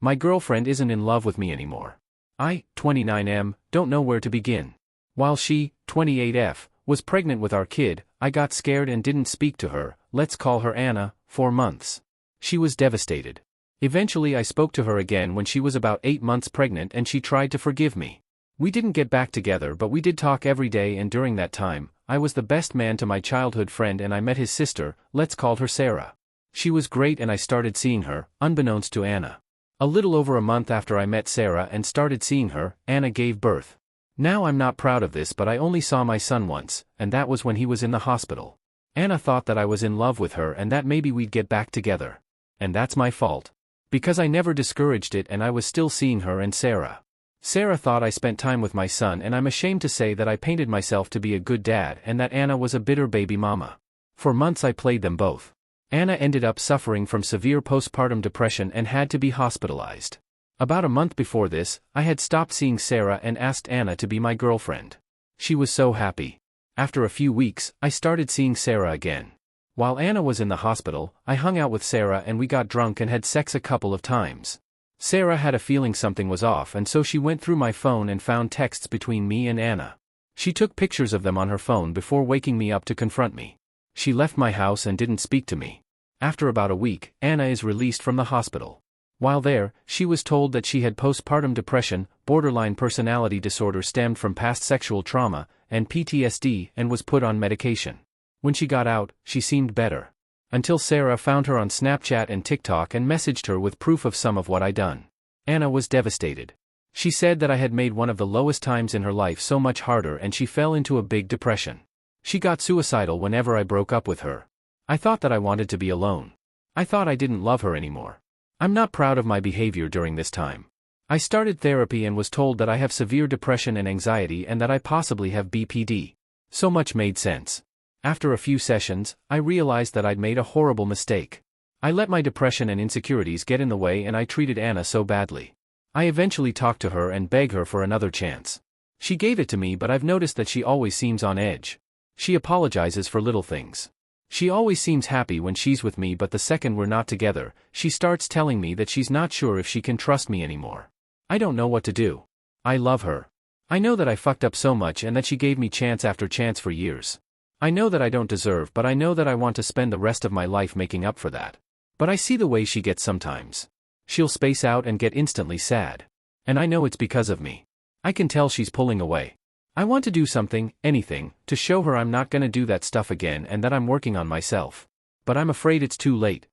My girlfriend isn't in love with me anymore. I, 29M, don't know where to begin. While she, 28F, was pregnant with our kid, I got scared and didn't speak to her, let's call her Anna, for months. She was devastated. Eventually I spoke to her again when she was about 8 months pregnant and she tried to forgive me. We didn't get back together but we did talk every day, and during that time, I was the best man to my childhood friend and I met his sister, let's call her Sarah. She was great and I started seeing her, unbeknownst to Anna. A little over a month after I met Sarah and started seeing her, Anna gave birth. Now I'm not proud of this but I only saw my son once, and that was when he was in the hospital. Anna thought that I was in love with her and that maybe we'd get back together. And that's my fault. Because I never discouraged it and I was still seeing her and Sarah. Sarah thought I spent time with my son and I'm ashamed to say that I painted myself to be a good dad and that Anna was a bitter baby mama. For months I played them both. Anna ended up suffering from severe postpartum depression and had to be hospitalized. About a month before this, I had stopped seeing Sarah and asked Anna to be my girlfriend. She was so happy. After a few weeks, I started seeing Sarah again. While Anna was in the hospital, I hung out with Sarah and we got drunk and had sex a couple of times. Sarah had a feeling something was off and so she went through my phone and found texts between me and Anna. She took pictures of them on her phone before waking me up to confront me. She left my house and didn't speak to me. After about a week, Anna is released from the hospital. While there, she was told that she had postpartum depression, borderline personality disorder stemmed from past sexual trauma, and PTSD, and was put on medication. When she got out, she seemed better. Until Sarah found her on Snapchat and TikTok and messaged her with proof of some of what I'd done. Anna was devastated. She said that I had made one of the lowest times in her life so much harder and she fell into a big depression. She got suicidal whenever I broke up with her. I thought that I wanted to be alone. I thought I didn't love her anymore. I'm not proud of my behavior during this time. I started therapy and was told that I have severe depression and anxiety and that I possibly have BPD. So much made sense. After a few sessions, I realized that I'd made a horrible mistake. I let my depression and insecurities get in the way and I treated Anna so badly. I eventually talked to her and begged her for another chance. She gave it to me but I've noticed that she always seems on edge. She apologizes for little things. She always seems happy when she's with me but the second we're not together, she starts telling me that she's not sure if she can trust me anymore. I don't know what to do. I love her. I know that I fucked up so much and that she gave me chance after chance for years. I know that I don't deserve but I know that I want to spend the rest of my life making up for that. But I see the way she gets sometimes. She'll space out and get instantly sad. And I know it's because of me. I can tell she's pulling away. I want to do something, anything, to show her I'm not gonna do that stuff again and that I'm working on myself. But I'm afraid it's too late.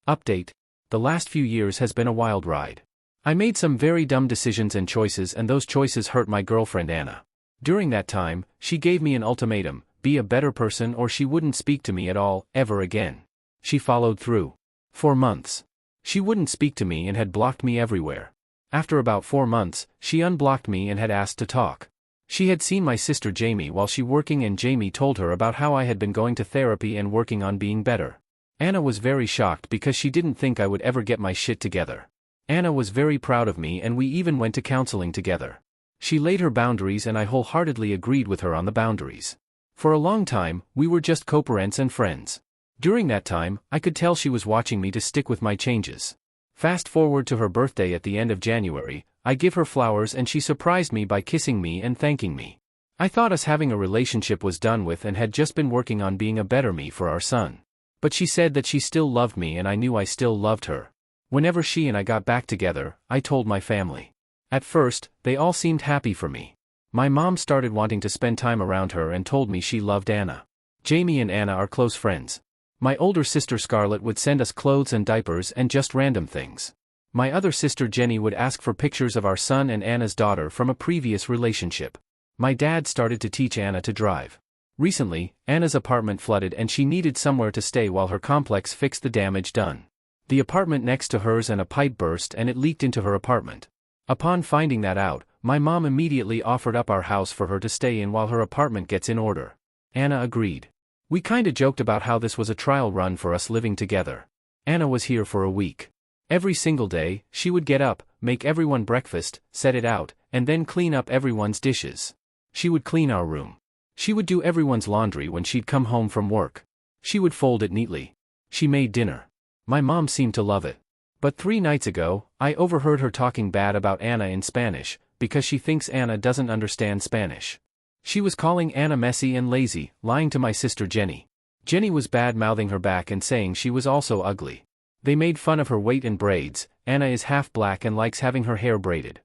Update. The last few years has been a wild ride. I made some very dumb decisions and choices and those choices hurt my girlfriend Anna. During that time, she gave me an ultimatum, be a better person or she wouldn't speak to me at all, ever again. She followed through. For months. She wouldn't speak to me and had blocked me everywhere. After about 4 months, she unblocked me and had asked to talk. She had seen my sister Jamie while she working and Jamie told her about how I had been going to therapy and working on being better. Anna was very shocked because she didn't think I would ever get my shit together. Anna was very proud of me and we even went to counseling together. She laid her boundaries and I wholeheartedly agreed with her on the boundaries. For a long time, we were just co-parents and friends. During that time, I could tell she was watching me to stick with my changes. Fast forward to her birthday at the end of January, I give her flowers and she surprised me by kissing me and thanking me. I thought us having a relationship was done with and had just been working on being a better me for our son. But she said that she still loved me and I knew I still loved her. Whenever she and I got back together, I told my family. At first, they all seemed happy for me. My mom started wanting to spend time around her and told me she loved Anna. Jamie and Anna are close friends. My older sister Scarlett would send us clothes and diapers and just random things. My other sister Jenny would ask for pictures of our son and Anna's daughter from a previous relationship. My dad started to teach Anna to drive. Recently, Anna's apartment flooded and she needed somewhere to stay while her complex fixed the damage done. The apartment next to hers and a pipe burst and it leaked into her apartment. Upon finding that out, my mom immediately offered up our house for her to stay in while her apartment gets in order. Anna agreed. We kinda joked about how this was a trial run for us living together. Anna was here for a week. Every single day, she would get up, make everyone breakfast, set it out, and then clean up everyone's dishes. She would clean our room. She would do everyone's laundry when she'd come home from work. She would fold it neatly. She made dinner. My mom seemed to love it. But 3 nights ago, I overheard her talking bad about Anna in Spanish, because she thinks Anna doesn't understand Spanish. She was calling Anna messy and lazy, lying to my sister Jenny. Jenny was bad-mouthing her back and saying she was also ugly. They made fun of her weight and braids. Anna is half black and likes having her hair braided.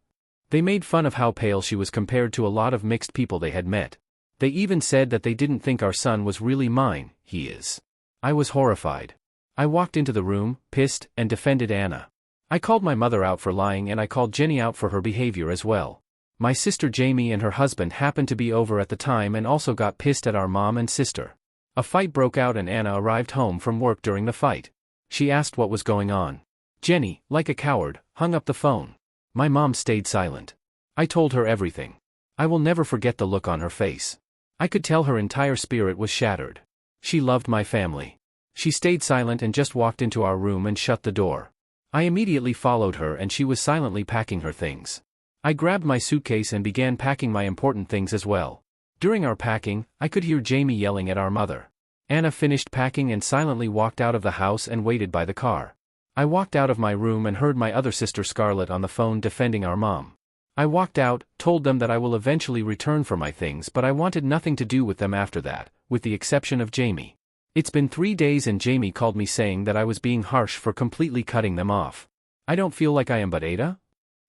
They made fun of how pale she was compared to a lot of mixed people they had met. They even said that they didn't think our son was really mine, he is. I was horrified. I walked into the room, pissed, and defended Anna. I called my mother out for lying and I called Jenny out for her behavior as well. My sister Jamie and her husband happened to be over at the time and also got pissed at our mom and sister. A fight broke out and Anna arrived home from work during the fight. She asked what was going on. Jenny, like a coward, hung up the phone. My mom stayed silent. I told her everything. I will never forget the look on her face. I could tell her entire spirit was shattered. She loved my family. She stayed silent and just walked into our room and shut the door. I immediately followed her and she was silently packing her things. I grabbed my suitcase and began packing my important things as well. During our packing, I could hear Jamie yelling at our mother. Anna finished packing and silently walked out of the house and waited by the car. I walked out of my room and heard my other sister Scarlett on the phone defending our mom. I walked out, told them that I will eventually return for my things, but I wanted nothing to do with them after that, with the exception of Jamie. It's been 3 days and Jamie called me saying that I was being harsh for completely cutting them off. I don't feel like I am, but AITA?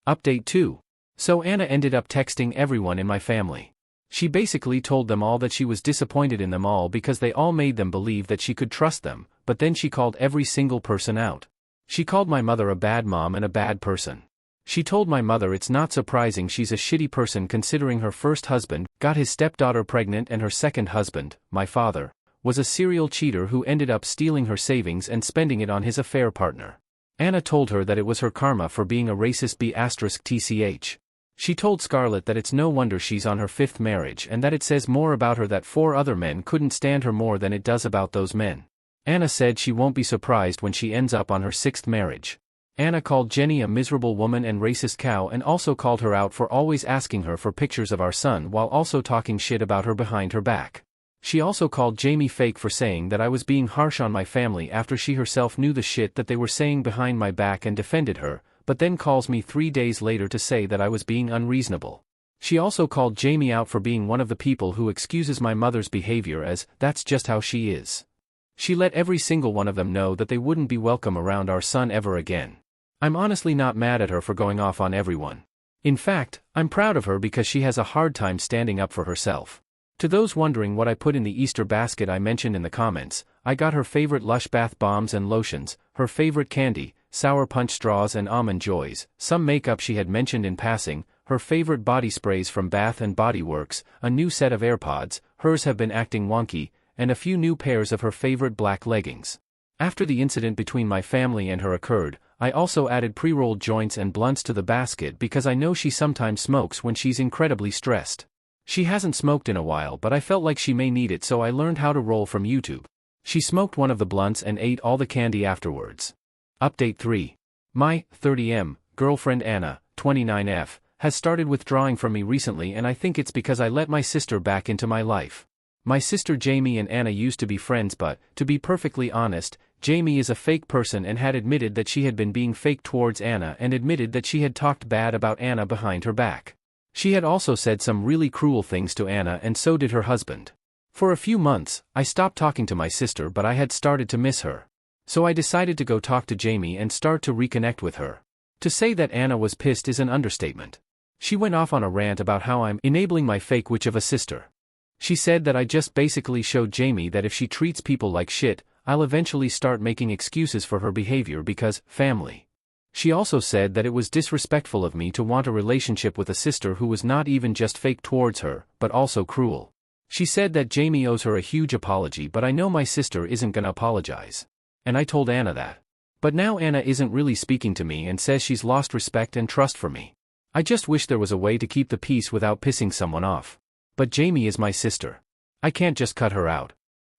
Update 2. So Anna ended up texting everyone in my family. She basically told them all that she was disappointed in them all because they all made them believe that she could trust them, but then she called every single person out. She called my mother a bad mom and a bad person. She told my mother it's not surprising she's a shitty person considering her first husband got his stepdaughter pregnant and her second husband, my father, was a serial cheater who ended up stealing her savings and spending it on his affair partner. Anna told her that it was her karma for being a racist b*tch. She told Scarlett that it's no wonder she's on her 5th marriage and that it says more about her that 4 other men couldn't stand her more than it does about those men. Anna said she won't be surprised when she ends up on her 6th marriage. Anna called Jenny a miserable woman and racist cow and also called her out for always asking her for pictures of our son while also talking shit about her behind her back. She also called Jamie fake for saying that I was being harsh on my family after she herself knew the shit that they were saying behind my back and defended her, but then calls me 3 days later to say that I was being unreasonable. She also called Jamie out for being one of the people who excuses my mother's behavior as, that's just how she is. She let every single one of them know that they wouldn't be welcome around our son ever again. I'm honestly not mad at her for going off on everyone. In fact, I'm proud of her because she has a hard time standing up for herself. To those wondering what I put in the Easter basket I mentioned in the comments, I got her favorite Lush bath bombs and lotions, her favorite candy, Sour Punch straws and Almond Joys, some makeup she had mentioned in passing, her favorite body sprays from Bath & Body Works, a new set of AirPods, hers have been acting wonky, and a few new pairs of her favorite black leggings. After the incident between my family and her occurred, I also added pre-rolled joints and blunts to the basket because I know she sometimes smokes when she's incredibly stressed. She hasn't smoked in a while but I felt like she may need it so I learned how to roll from YouTube. She smoked one of the blunts and ate all the candy afterwards. Update 3. My 30M girlfriend Anna, 29F, has started withdrawing from me recently and I think it's because I let my sister back into my life. My sister Jamie and Anna used to be friends but, to be perfectly honest, Jamie is a fake person and had admitted that she had been being fake towards Anna and admitted that she had talked bad about Anna behind her back. She had also said some really cruel things to Anna and so did her husband. For a few months, I stopped talking to my sister but I had started to miss her. So I decided to go talk to Jamie and start to reconnect with her. To say that Anna was pissed is an understatement. She went off on a rant about how I'm enabling my fake witch of a sister. She said that I just basically showed Jamie that if she treats people like shit, I'll eventually start making excuses for her behavior because, family. She also said that it was disrespectful of me to want a relationship with a sister who was not even just fake towards her, but also cruel. She said that Jamie owes her a huge apology but I know my sister isn't gonna apologize. And I told Anna that. But now Anna isn't really speaking to me and says she's lost respect and trust for me. I just wish there was a way to keep the peace without pissing someone off. But Jamie is my sister. I can't just cut her out.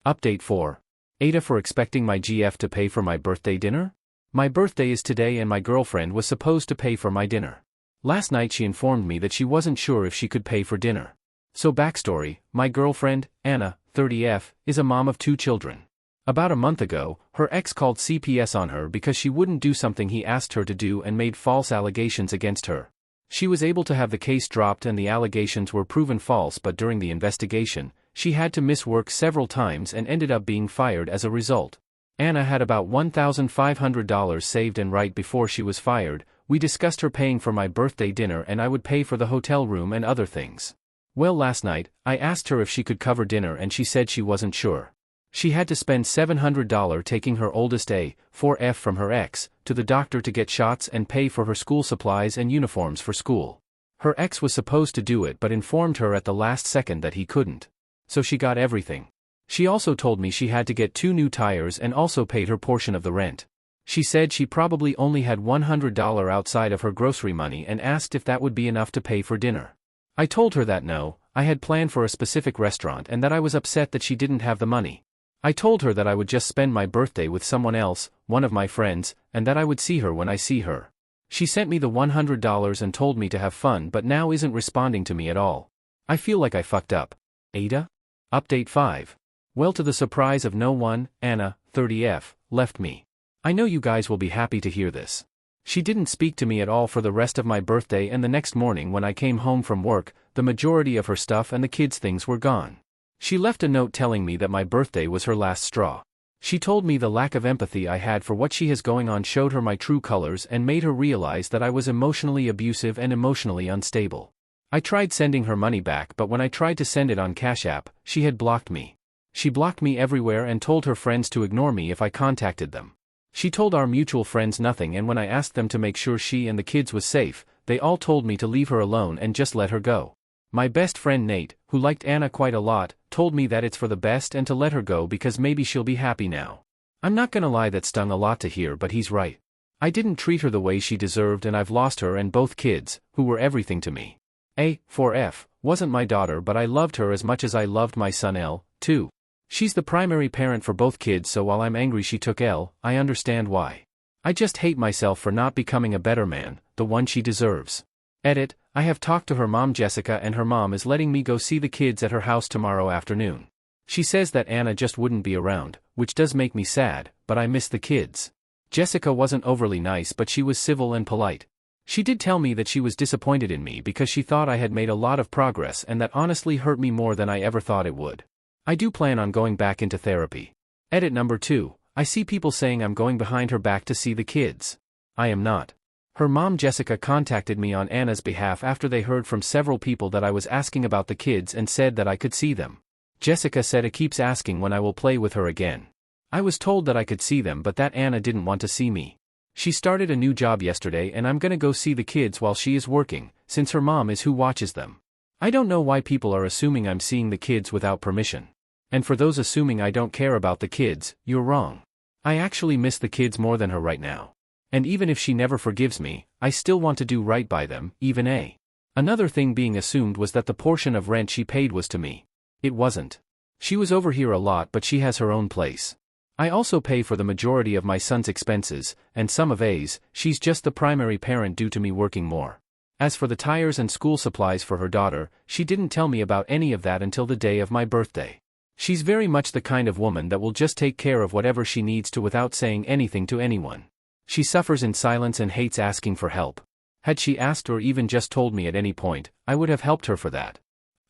Update 4. AITA for expecting my GF to pay for my birthday dinner? My birthday is today and my girlfriend was supposed to pay for my dinner. Last night she informed me that she wasn't sure if she could pay for dinner. So backstory, my girlfriend, Anna, 30F, is a mom of 2 children. About a month ago, her ex called CPS on her because she wouldn't do something he asked her to do and made false allegations against her. She was able to have the case dropped and the allegations were proven false, but during the investigation, she had to miss work several times and ended up being fired as a result. Anna had about $1,500 saved, and right before she was fired, we discussed her paying for my birthday dinner and I would pay for the hotel room and other things. Well, last night, I asked her if she could cover dinner and she said she wasn't sure. She had to spend $700 taking her oldest A4F from her ex to the doctor to get shots and pay for her school supplies and uniforms for school. Her ex was supposed to do it but informed her at the last second that he couldn't. So she got everything. She also told me she had to get 2 new tires and also paid her portion of the rent. She said she probably only had $100 outside of her grocery money and asked if that would be enough to pay for dinner. I told her that no, I had planned for a specific restaurant and that I was upset that she didn't have the money. I told her that I would just spend my birthday with someone else, one of my friends, and that I would see her when I see her. She sent me the $100 and told me to have fun, but now isn't responding to me at all. I feel like I fucked up. AITA? Update 5. Well, to the surprise of no one, Anna, 30F, left me. I know you guys will be happy to hear this. She didn't speak to me at all for the rest of my birthday, and the next morning when I came home from work, the majority of her stuff and the kids' things were gone. She left a note telling me that my birthday was her last straw. She told me the lack of empathy I had for what she has going on showed her my true colors and made her realize that I was emotionally abusive and emotionally unstable. I tried sending her money back, but when I tried to send it on Cash App, she had blocked me. She blocked me everywhere and told her friends to ignore me if I contacted them. She told our mutual friends nothing, and when I asked them to make sure she and the kids was safe, they all told me to leave her alone and just let her go. My best friend Nate, who liked Anna quite a lot, told me that it's for the best and to let her go because maybe she'll be happy now. I'm not gonna lie, that stung a lot to hear, but he's right. I didn't treat her the way she deserved and I've lost her and both kids, who were everything to me. A4F wasn't my daughter, but I loved her as much as I loved my son L, too. She's the primary parent for both kids, so while I'm angry she took L, I understand why. I just hate myself for not becoming a better man, the one she deserves. Edit, I have talked to her mom Jessica and her mom is letting me go see the kids at her house tomorrow afternoon. She says that Anna just wouldn't be around, which does make me sad, but I miss the kids. Jessica wasn't overly nice, but she was civil and polite. She did tell me that she was disappointed in me because she thought I had made a lot of progress, and that honestly hurt me more than I ever thought it would. I do plan on going back into therapy. Edit number 2, I see people saying I'm going behind her back to see the kids. I am not. Her mom Jessica contacted me on Anna's behalf after they heard from several people that I was asking about the kids and said that I could see them. Jessica said it keeps asking when I will play with her again. I was told that I could see them, but that Anna didn't want to see me. She started a new job yesterday and I'm gonna go see the kids while she is working, since her mom is who watches them. I don't know why people are assuming I'm seeing the kids without permission. And for those assuming I don't care about the kids, you're wrong. I actually miss the kids more than her right now. And even if she never forgives me, I still want to do right by them, even A. Another thing being assumed was that the portion of rent she paid was to me. It wasn't. She was over here a lot, but she has her own place. I also pay for the majority of my son's expenses, and some of A's. She's just the primary parent due to me working more. As for the tires and school supplies for her daughter, she didn't tell me about any of that until the day of my birthday. She's very much the kind of woman that will just take care of whatever she needs to without saying anything to anyone. She suffers in silence and hates asking for help. Had she asked or even just told me at any point, I would have helped her for that.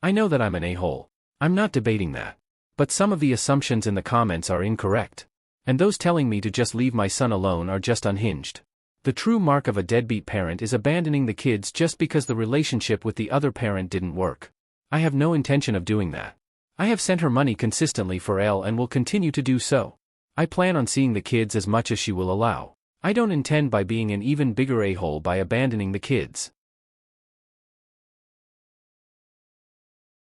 I know that I'm an a-hole. I'm not debating that. But some of the assumptions in the comments are incorrect. And those telling me to just leave my son alone are just unhinged. The true mark of a deadbeat parent is abandoning the kids just because the relationship with the other parent didn't work. I have no intention of doing that. I have sent her money consistently for L and will continue to do so. I plan on seeing the kids as much as she will allow. I don't intend by being an even bigger a-hole by abandoning the kids.